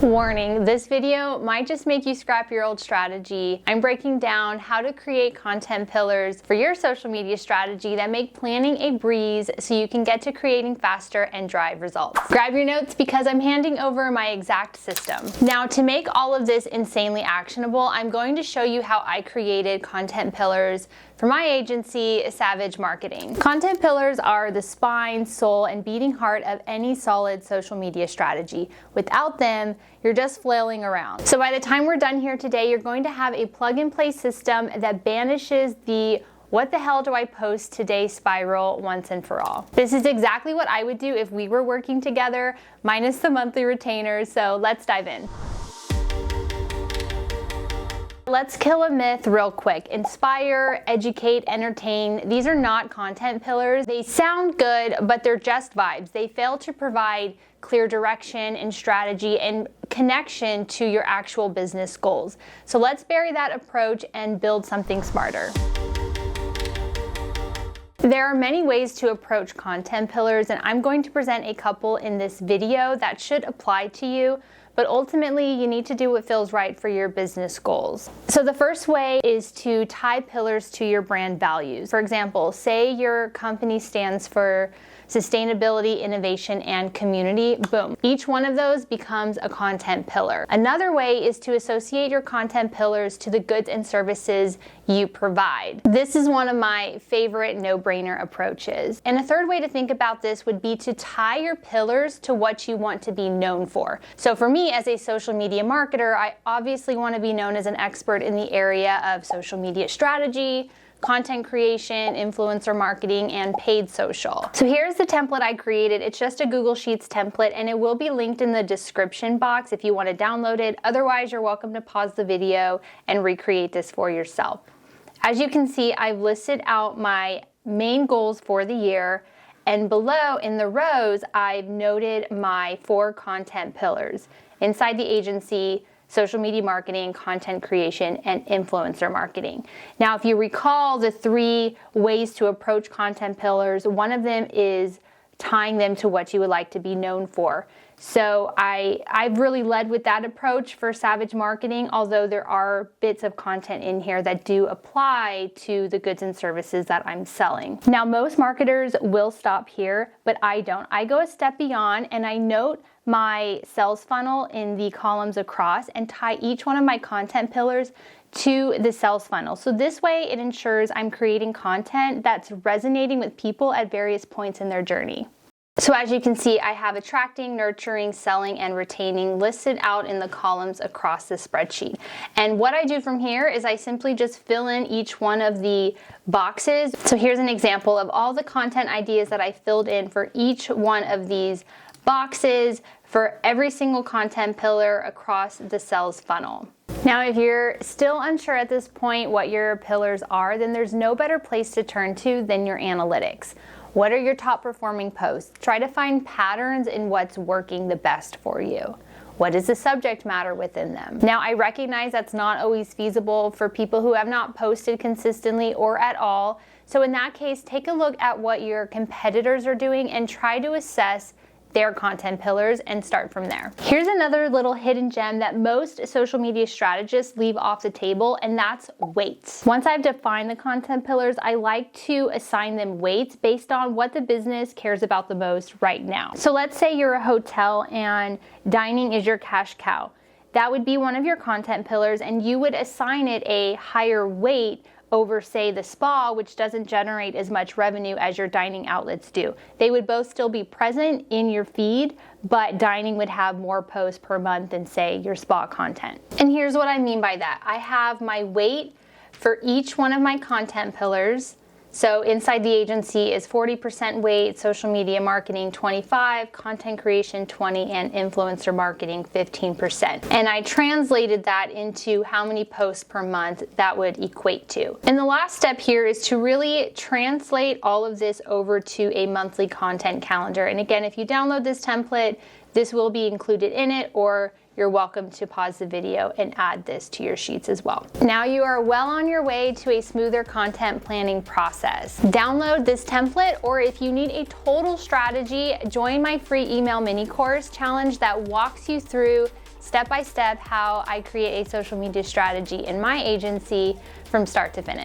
Warning, this video might just make you scrap your old strategy. I'm breaking down how to create content pillars for your social media strategy that make planning a breeze so you can get to creating faster and drive results. Grab your notes because I'm handing over my exact system. Now, to make all of this insanely actionable, I'm going to show you how I created content pillars for my agency, SAV-EDGE Marketing. Content pillars are the spine, soul, and beating heart of any solid social media strategy. Without them, you're just flailing around. So by the time we're done here today, you're going to have a plug-and-play system that banishes the "what the hell do I post today" spiral once and for all. This is exactly what I would do if we were working together, minus the monthly retainers, so let's dive in. Let's kill a myth real quick. Inspire, educate, entertain. These are not content pillars. They sound good, but they're just vibes. They fail to provide clear direction and strategy and connection to your actual business goals. So let's bury that approach and build something smarter. There are many ways to approach content pillars, and I'm going to present a couple in this video that should apply to you. But ultimately, you need to do what feels right for your business goals. So the first way is to tie pillars to your brand values. For example, say your company stands for sustainability, innovation, and community. Boom. Each one of those becomes a content pillar. Another way is to associate your content pillars to the goods and services you provide. This is one of my favorite no-brainer approaches. And a third way to think about this would be to tie your pillars to what you want to be known for. So for me, as a social media marketer, I obviously want to be known as an expert in the area of social media strategy, content creation, influencer marketing, and paid social. So here's the template I created. It's just a Google Sheets template, and it will be linked in the description box if you want to download it. Otherwise, you're welcome to pause the video and recreate this for yourself. As you can see, I've listed out my main goals for the year, and below in the rows, I've noted my 4 content pillars: inside the agency, social media marketing, content creation, and influencer marketing. Now, if you recall the 3 ways to approach content pillars, one of them is tying them to what you would like to be known for. So I've really led with that approach for SAV-EDGE Marketing, although there are bits of content in here that do apply to the goods and services that I'm selling. Now, most marketers will stop here, but I don't. I go a step beyond, and I note my sales funnel in the columns across and tie each one of my content pillars to the sales funnel. So this way it ensures I'm creating content that's resonating with people at various points in their journey. So as you can see, I have attracting, nurturing, selling, and retaining listed out in the columns across the spreadsheet. And what I do from here is I simply just fill in each one of the boxes. So here's an example of all the content ideas that I filled in for each one of these boxes for every single content pillar across the sales funnel. Now, if you're still unsure at this point what your pillars are, then there's no better place to turn to than your analytics. What are your top performing posts? Try to find patterns in what's working the best for you. What is the subject matter within them? Now, I recognize that's not always feasible for people who have not posted consistently or at all. So in that case, take a look at what your competitors are doing and try to assess their content pillars and start from there. Here's another little hidden gem that most social media strategists leave off the table, and that's weights. Once I've defined the content pillars, I like to assign them weights based on what the business cares about the most right now. So let's say you're a hotel and dining is your cash cow. That would be one of your content pillars, and you would assign it a higher weight over, say, the spa, which doesn't generate as much revenue as your dining outlets do. They would both still be present in your feed, but dining would have more posts per month than, say, your spa content. And here's what I mean by that. I have my weight for each one of my content pillars. So inside the agency is 40% weight, social media marketing 25%, content creation 20%, and influencer marketing 15%. And I translated that into how many posts per month that would equate to. And the last step here is to really translate all of this over to a monthly content calendar. And again, if you download this template, this will be included in it, or you're welcome to pause the video and add this to your sheets as well. Now you are well on your way to a smoother content planning process. Download this template, or if you need a total strategy, join my free email mini course challenge that walks you through step by step how I create a social media strategy in my agency from start to finish.